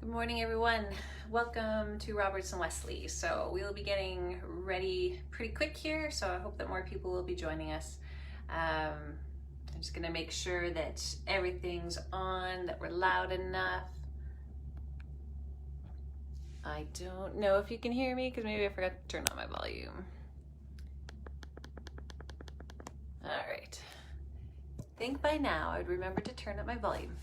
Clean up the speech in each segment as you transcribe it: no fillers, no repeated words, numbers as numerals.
Good morning, everyone. Welcome to Roberts and Wesley. So we'll be getting ready pretty quick here, so I hope that more people will be joining us. I'm just gonna make sure that everything's on, that we're loud enough. I don't know if you can hear me because maybe I forgot to turn on my volume. All right. I think by now I'd remember to turn up my volume.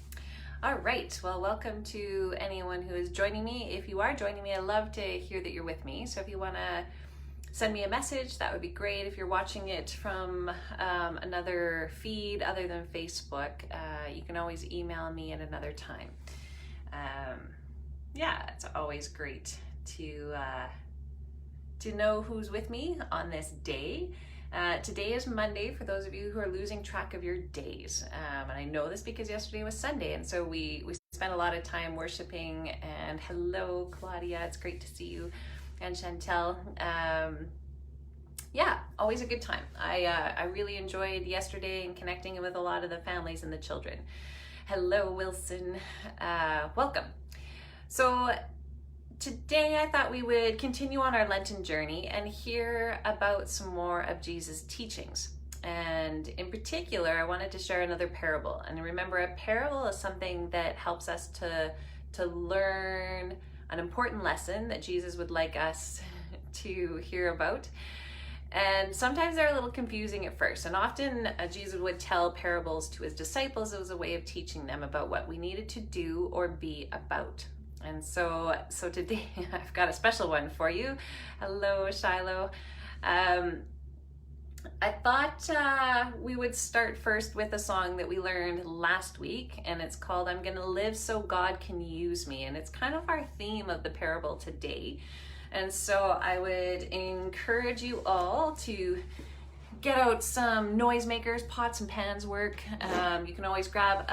All right, well, welcome to anyone who is joining me. If you are joining me, I love to hear that you're with me. So if you wanna send me a message, that would be great. If you're watching it from another feed other than Facebook, you can always email me at another time. Yeah, it's always great to know who's with me on this day. Today is Monday for those of you who are losing track of your days. And I know this because yesterday was Sunday, and so we spent a lot of time worshiping. And hello, Claudia, it's great to see you, and Chantel. Yeah, always a good time. I really enjoyed yesterday and connecting with a lot of the families and the children. Hello, Wilson, welcome. So today I thought we would continue on our Lenten journey and hear about some more of Jesus' teachings. And in particular, I wanted to share another parable. And remember, a parable is something that helps us to learn an important lesson that Jesus would like us to hear about. And sometimes they're a little confusing at first. And often Jesus would tell parables to his disciples as a way of teaching them about what we needed to do or be about. And so today I've got a special one for you. Hello, Shiloh. I thought we would start first with a song that we learned last week, and it's called I'm Gonna Live So God Can Use Me. And it's kind of our theme of the parable today. And so I would encourage you all to get out some noisemakers, pots and pans work. You can always grab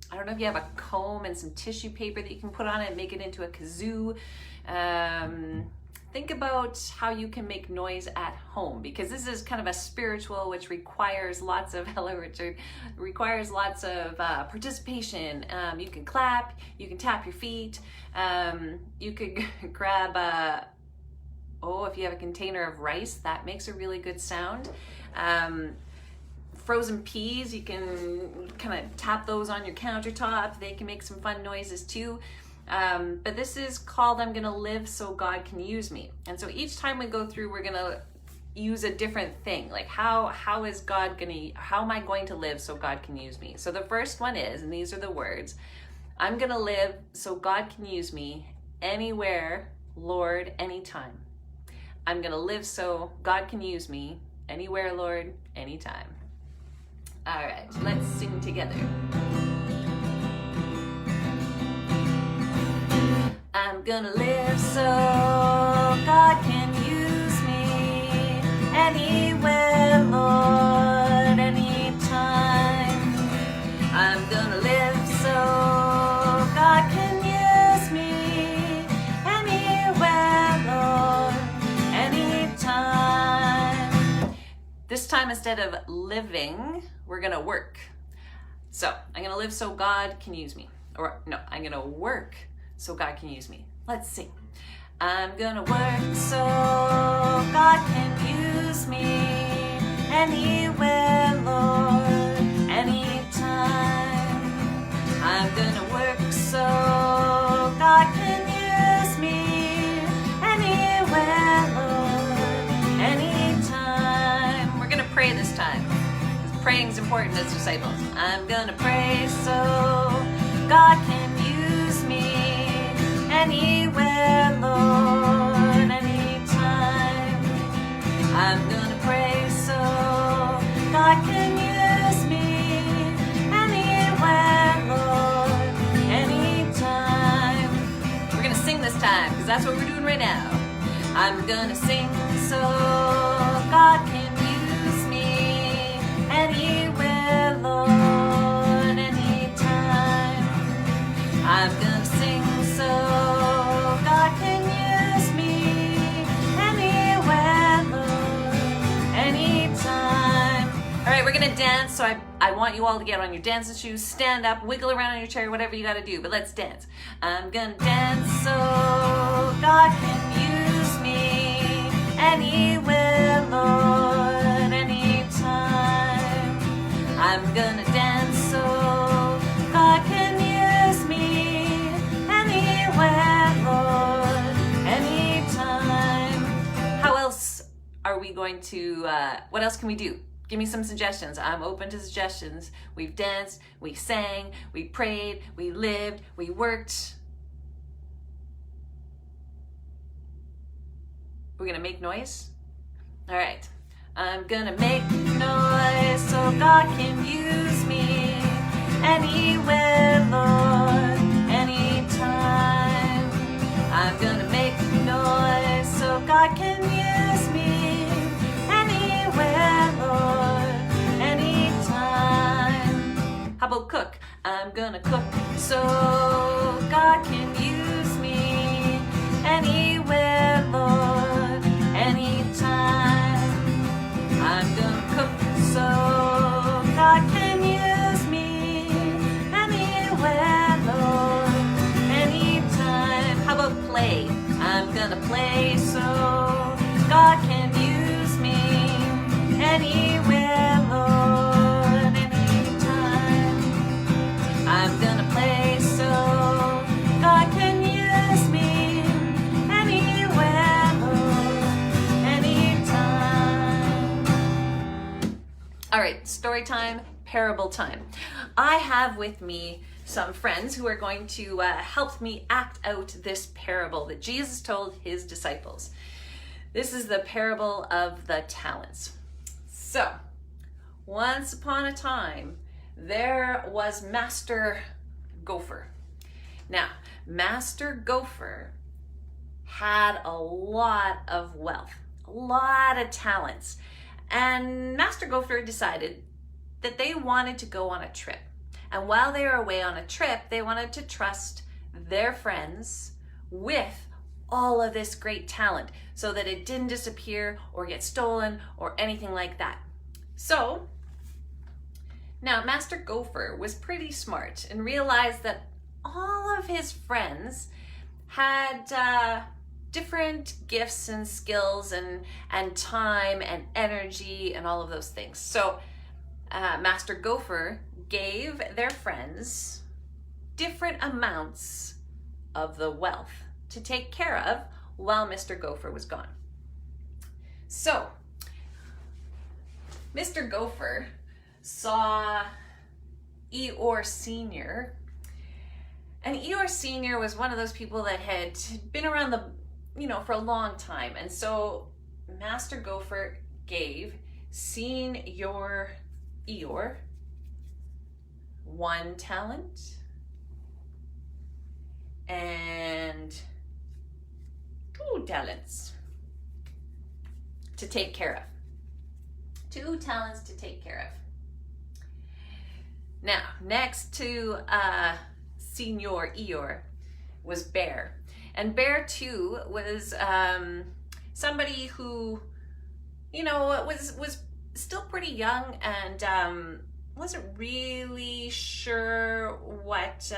I don't know if you have a comb and some tissue paper that you can put on it and make it into a kazoo. Think about how you can make noise at home, because this is kind of a spiritual, which requires lots of, hello Richard, requires lots of participation. You can clap, you can tap your feet, you could grab if you have a container of rice, that makes a really good sound. Frozen peas, you can kind of tap those on your countertop. They can make some fun noises too. But this is called I'm Gonna Live So God Can Use Me. And so each time we go through, we're gonna use a different thing. Like how am I going to live so God can use me? So the first one is, and these are the words, I'm gonna live so God can use me anywhere, Lord, anytime. I'm gonna live so God can use me anywhere, Lord, anytime. All right, let's sing together. I'm gonna live so God can use me anywhere, Lord, anytime. I'm gonna live so God can use me anywhere, Lord, anytime. This time, instead of living, we're gonna work. So I'm gonna live so God can use me. Or no, I'm gonna work so God can use me. Let's sing. I'm gonna work so God can use me anywhere, Lord, anytime. I'm gonna work so God can use me anywhere, Lord, anytime. We're gonna pray this time. Praying's important as disciples. I'm gonna pray so God can use me anywhere, Lord, anytime. I'm gonna pray so God can use me anywhere, Lord, anytime. We're gonna sing this time, because that's what we're doing right now. I'm gonna sing so God can anywhere, Lord, anytime. I'm gonna sing so God can use me anywhere, Lord, anytime. All right, we're gonna dance. So I I want you all to get on your dancing shoes, stand up, wiggle around in your chair, whatever you gotta do, but let's dance. I'm gonna dance so God can use me anywhere, Lord, anytime. I'm gonna dance so God can use me anywhere, Lord, anytime. How else are we going to, what else can we do? Give me some suggestions. I'm open to suggestions. We've danced, we sang, we prayed, we lived, we worked. We're gonna make noise? All right. I'm gonna make noise so God can use me anywhere, Lord, anytime. I'm gonna make noise so God can use me anywhere, Lord, anytime. How about cook? I'm gonna cook so God can use me anywhere, Lord, anytime. I'm gonna cook so God can use me anywhere, Lord, anytime. How about play? I'm gonna play so God can use me anywhere, Lord, anytime. I'm gonna play so God can use me anywhere, Lord, anytime. All right, story time, parable time. I have with me some friends who are going to help me act out this parable that Jesus told his disciples. This is the parable of the talents. So, once upon a time, there was Master Gopher. Now, Master Gopher had a lot of wealth, a lot of talents, and Master Gopher decided that they wanted to go on a trip. And while they were away on a trip, they wanted to trust their friends with all of this great talent so that it didn't disappear or get stolen or anything like that. So now Master Gopher was pretty smart and realized that all of his friends had different gifts and skills and time and energy and all of those things. So Master Gopher gave their friends different amounts of the wealth to take care of while Mr. Gopher was gone. So, Mr. Gopher saw Eeyore Sr. And Eeyore Sr. was one of those people that had been around for a long time. And so Master Gopher gave Senior Eeyore 1 talent and 2 talents to take care of. 2 talents to take care of. Now, next to Senior Eeyore was Bear. And Bear too was somebody who, was still pretty young and wasn't really sure what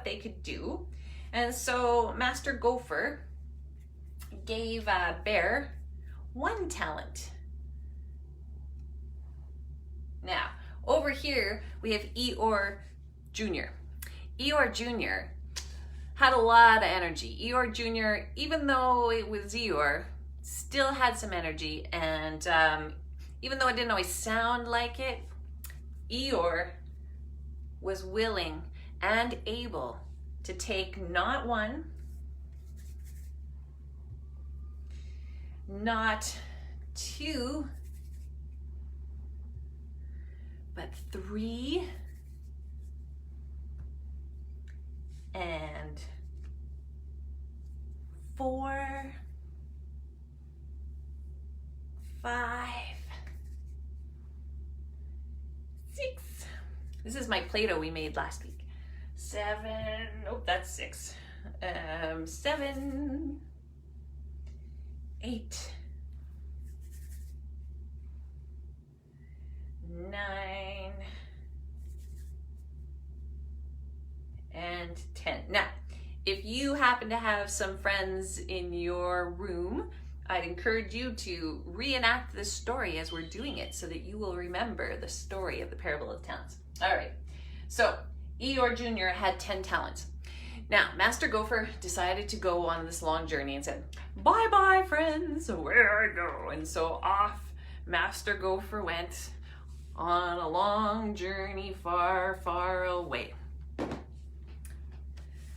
they could do. And so Master Gopher gave Bear 1 talent. Now, over here we have Eeyore Jr. Eeyore Jr. had a lot of energy. Eeyore Jr., even though it was Eeyore, still had some energy, and even though it didn't always sound like it, Eeyore was willing and able to take not 1, not 2, but 3 and 4, 5, 6. This is my Play-Doh we made last week. 7, oh, that's 6. 7, 8, 9, and 10. Now, if you happen to have some friends in your room, I'd encourage you to reenact this story as we're doing it so that you will remember the story of the parable of the talents. All right, so Eeyore Jr. had 10 talents. Now, Master Gopher decided to go on this long journey and said, bye-bye, friends, where I go. And so off Master Gopher went on a long journey far, far away.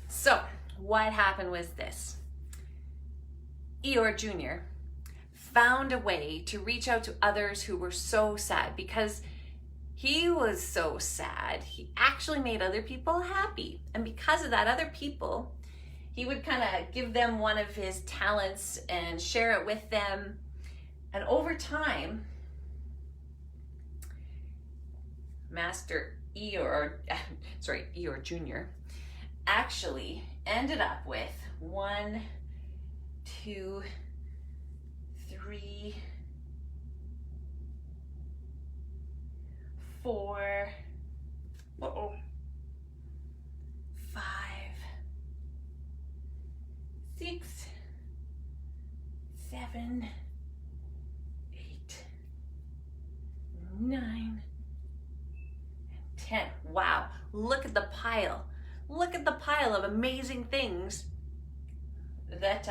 So, what happened was this. Eeyore Jr. found a way to reach out to others who were so sad. Because he was so sad, he actually made other people happy. And because of that, other people, he would kind of give them one of his talents and share it with them. And over time, Eeyore Jr. actually ended up with 1, 2, 3, 4, 5, 6, 7, 8, 9, and 10. Wow, look at the pile. Look at the pile of amazing things that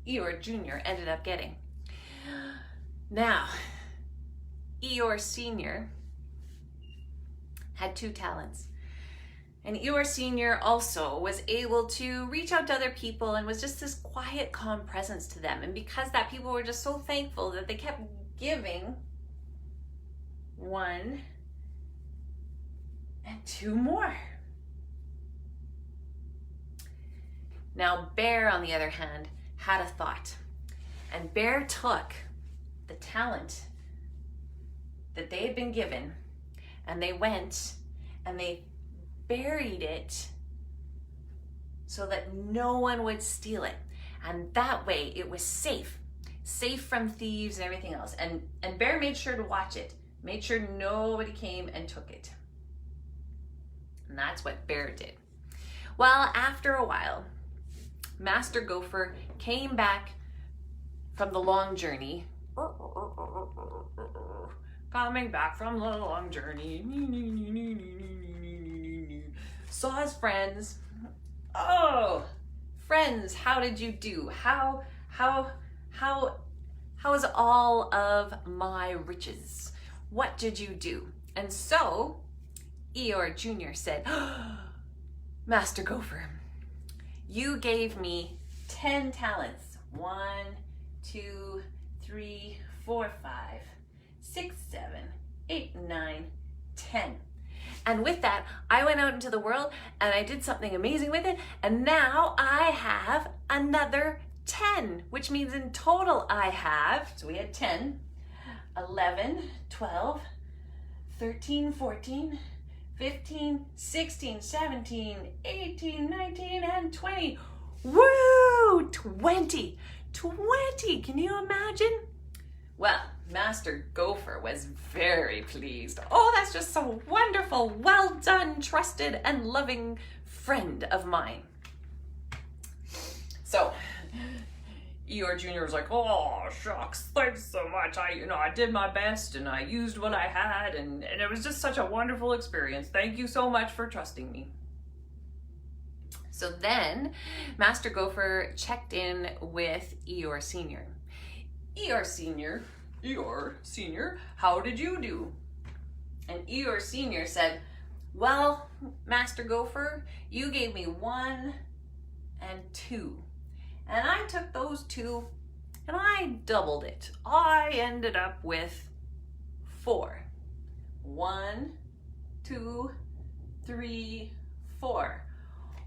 Eeyore Jr. ended up getting. Now, Eeyore Sr. had 2 talents. And Eeyore Sr. also was able to reach out to other people and was just this quiet, calm presence to them. And because that, people were just so thankful that they kept giving 1 and 2 more. Now, Bear, on the other hand, had a thought. And Bear took the talent that they had been given and they went and they buried it so that no one would steal it. And that way it was safe from thieves and everything else. And Bear made sure to watch it, made sure nobody came and took it. And that's what Bear did. Well, after a while, Master Gopher came back from the long journey. Coming back from the long journey. Saw his friends. Oh, friends, how did you do? How is all of my riches? What did you do? And so Eeyore Jr. said, Master Gopher, you gave me 10 talents. 1, 2, 3, 4, 5, 6, 7, 8, 9, 10. And with that, I went out into the world and I did something amazing with it. And now I have another 10, which means in total I have, so we had 10, 11, 12, 13, 14, 15, 16, 17, 18, 19, and 20. Woo! 20! 20! Can you imagine? Well, Master Gopher was very pleased. Oh, that's just so wonderful. Well done, trusted and loving friend of mine. So, Eeyore Jr. was like, oh, shucks, thanks so much. I did my best and I used what I had and it was just such a wonderful experience. Thank you so much for trusting me. So then Master Gopher checked in with Eeyore Sr. Eeyore Sr., how did you do? And Eeyore Sr. said, well, Master Gopher, you gave me 1 and 2. And I took those 2 and I doubled it. I ended up with 4. 1, 2, 3, 4.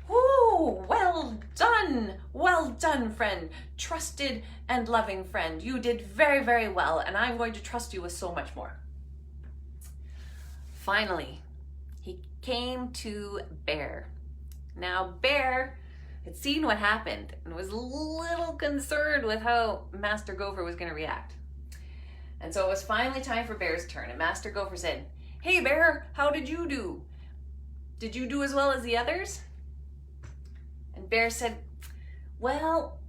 Ooh, well done, friend, trusted and loving friend. You did very, very well, and I'm going to trust you with so much more. Finally, he came to Bear. Now, Bear had seen what happened and was a little concerned with how Master Gopher was going to react. And so it was finally time for Bear's turn, and Master Gopher said, "Hey Bear, how did you do? Did you do as well as the others?" And Bear said, "Well,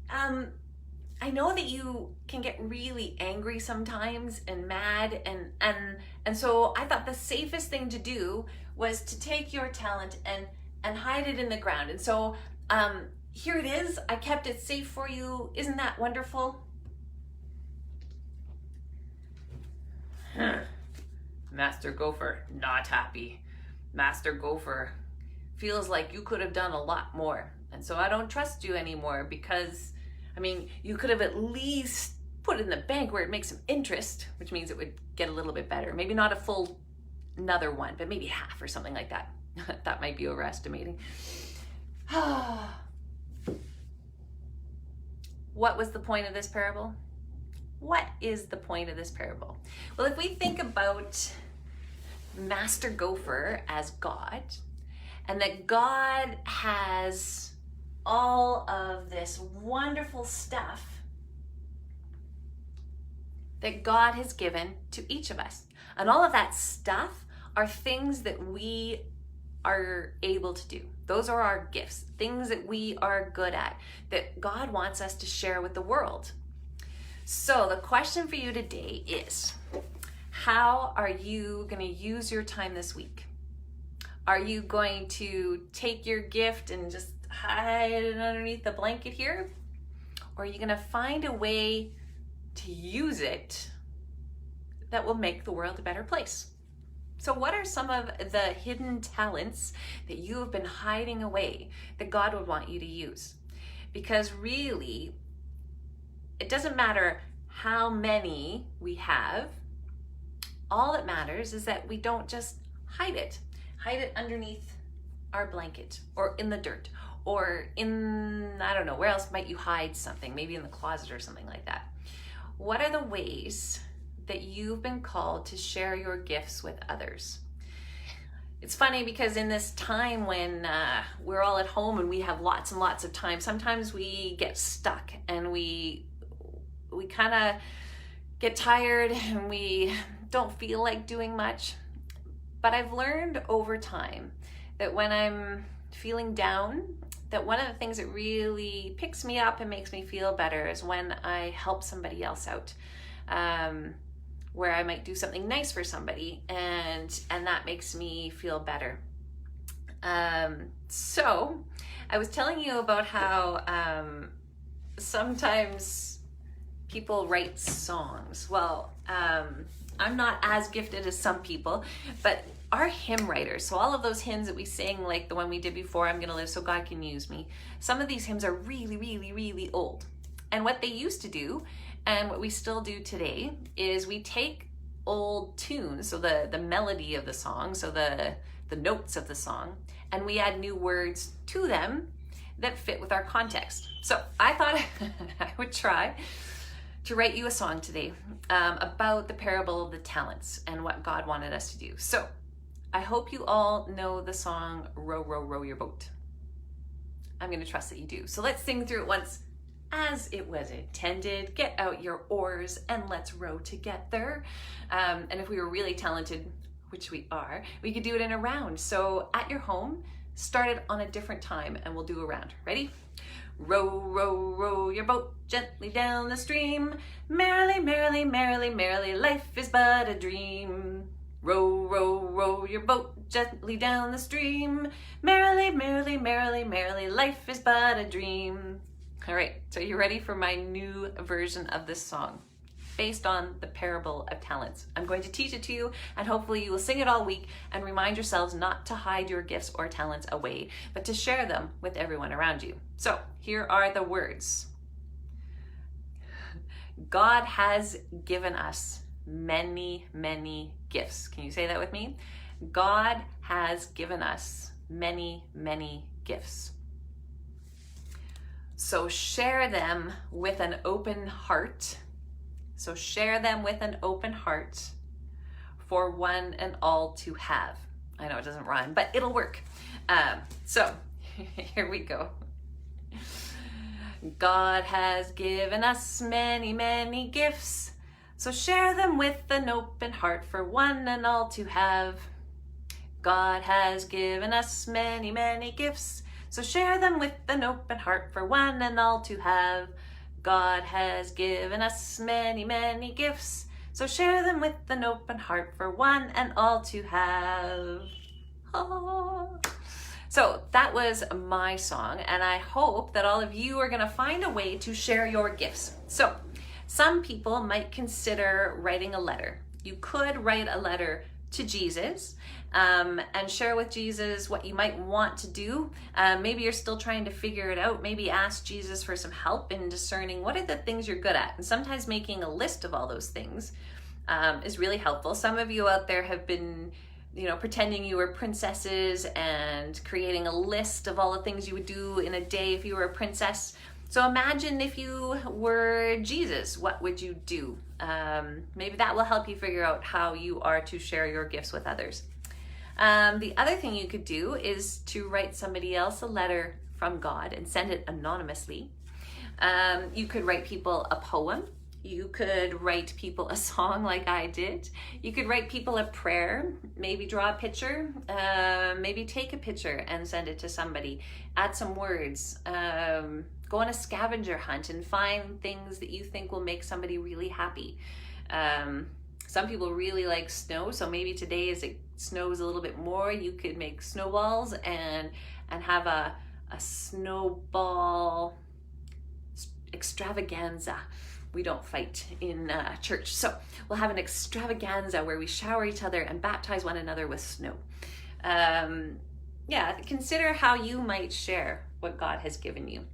I know that you can get really angry sometimes and mad, and so I thought the safest thing to do was to take your talent and hide it in the ground. And so here it is. I kept it safe for you. Isn't that wonderful?" Master Gopher, not happy. Master Gopher feels like you could have done a lot more. And so I don't trust you anymore because, I mean, you could have at least put it in the bank where it makes some interest, which means it would get a little bit better. Maybe not a full another one, but maybe half or something like that. That might be overestimating. What was the point of this parable? What is the point of this parable? Well, if we think about Master Gopher as God, and that God has all of this wonderful stuff that God has given to each of us. And all of that stuff are things that we are able to do. Those are our gifts, things that we are good at, that God wants us to share with the world. So the question for you today is, how are you going to use your time this week? Are you going to take your gift and just hide it underneath the blanket here? Or are you going to find a way to use it that will make the world a better place? So what are some of the hidden talents that you have been hiding away that God would want you to use? Because really, it doesn't matter how many we have. All that matters is that we don't just hide it underneath our blanket or in the dirt or in, I don't know, where else might you hide something? Maybe in the closet or something like that. What are the ways that you've been called to share your gifts with others? It's funny because in this time when we're all at home and we have lots and lots of time, sometimes we get stuck and we kind of get tired and we don't feel like doing much. But I've learned over time that when I'm feeling down, that one of the things that really picks me up and makes me feel better is when I help somebody else out. Where I might do something nice for somebody and that makes me feel better. So I was telling you about how sometimes people write songs. Well, I'm not as gifted as some people, but our hymn writers, so all of those hymns that we sing, like the one we did before, I'm Gonna Live So God Can Use Me, some of these hymns are really, really, really old. And what they used to do, and what we still do today, is we take old tunes, so the melody of the song, so the notes of the song, and we add new words to them that fit with our context. So I thought I would try to write you a song today about the parable of the talents and what God wanted us to do. So I hope you all know the song Row, Row, Row Your Boat. I'm going to trust that you do. So let's sing through it once as it was intended. Get out your oars and let's row together. And if we were really talented, which we are, we could do it in a round. So at your home, start it on a different time and we'll do a round. Ready? Row, row, row your boat gently down the stream. Merrily, merrily, merrily, merrily, life is but a dream. Row, row, row your boat gently down the stream. Merrily, merrily, merrily, merrily, life is but a dream. All right, so you ready for my new version of this song based on the parable of talents? I'm going to teach it to you, and hopefully you will sing it all week and remind yourselves not to hide your gifts or talents away, but to share them with everyone around you. So here are the words. God has given us many, many gifts. Can you say that with me? God has given us many, many gifts. So share them with an open heart. So share them with an open heart for one and all to have. I know it doesn't rhyme, but it'll work. So here we go. God has given us many, many gifts. So share them with an open heart for one and all to have. God has given us many, many gifts. So share them with an open heart for one and all to have. God has given us many, many gifts. So share them with an open heart for one and all to have. Oh. So that was my song, and I hope that all of you are going to find a way to share your gifts. So some people might consider writing a letter. You could write a letter to Jesus and share with Jesus what you might want to do. Maybe you're still trying to figure it out. Maybe ask Jesus for some help in discerning what are the things you're good at. And sometimes making a list of all those things is really helpful. Some of you out there have been pretending you were princesses and creating a list of all the things you would do in a day if you were a princess. So imagine if you were Jesus, what would you do? Maybe that will help you figure out how you are to share your gifts with others. The other thing you could do is to write somebody else a letter from God and send it anonymously. You could write people a poem. You could write people a song like I did. You could write people a prayer, maybe draw a picture, maybe take a picture and send it to somebody. Add some words. Go on a scavenger hunt and find things that you think will make somebody really happy. Some people really like snow, so maybe today as it snows a little bit more, you could make snowballs and have a snowball extravaganza. We don't fight in church, so we'll have an extravaganza where we shower each other and baptize one another with snow. Yeah, consider how you might share what God has given you.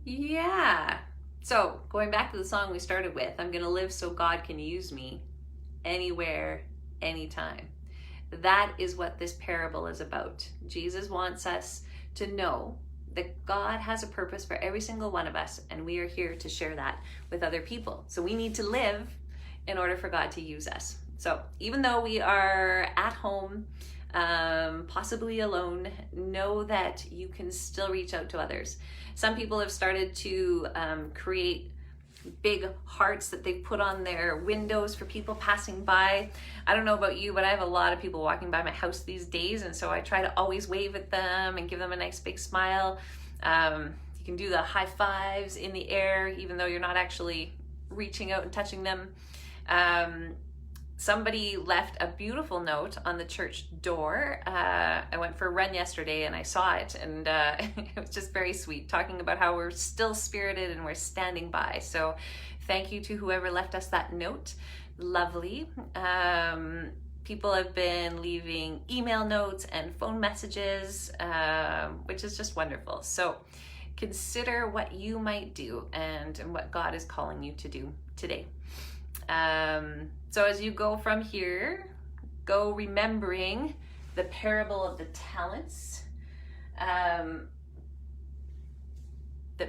Yeah. So going back to the song we started with, I'm gonna live so God can use me anywhere, anytime. That is what this parable is about. Jesus wants us to know that God has a purpose for every single one of us, and we are here to share that with other people. So we need to live in order for God to use us. So even though we are at home, possibly alone, know that you can still reach out to others. Some people have started to create big hearts that they've put on their windows for people passing by. I don't know about you, but I have a lot of people walking by my house these days, and so I try to always wave at them and give them a nice big smile. You can do the high fives in the air, even though you're not actually reaching out and touching them. Somebody left a beautiful note on the church door. I went for a run yesterday and I saw it, and it was just very sweet, talking about how we're still spirited and we're standing by. So thank you to whoever left us that note. Lovely. People have been leaving email notes and phone messages, which is just wonderful. So consider what you might do and what God is calling you to do today. So as you go from here, go remembering the parable of the talents that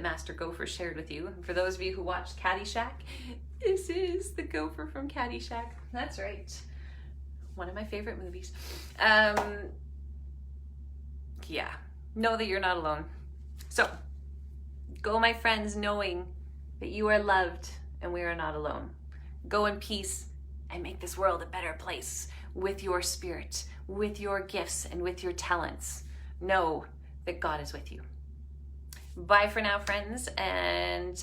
Master Gopher shared with you. And for those of you who watched Caddyshack, this is the gopher from Caddyshack. That's right. One of my favorite movies. Yeah, know that you're not alone. So go, my friends, knowing that you are loved and we are not alone. Go in peace and make this world a better place with your spirit, with your gifts, and with your talents. Know that God is with you. Bye for now, friends. And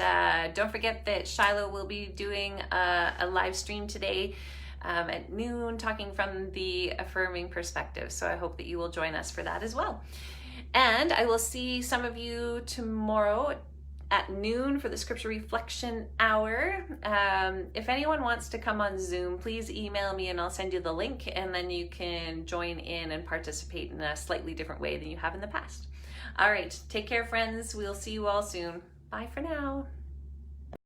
don't forget that Shiloh will be doing a live stream today at noon, talking from the affirming perspective. So I hope that you will join us for that as well. And I will see some of you tomorrow at noon for the scripture reflection hour. If anyone wants to come on Zoom, please email me and I'll send you the link, and then you can join in and participate in a slightly different way than you have in the past. All right, take care, friends. We'll see you all soon. Bye for now.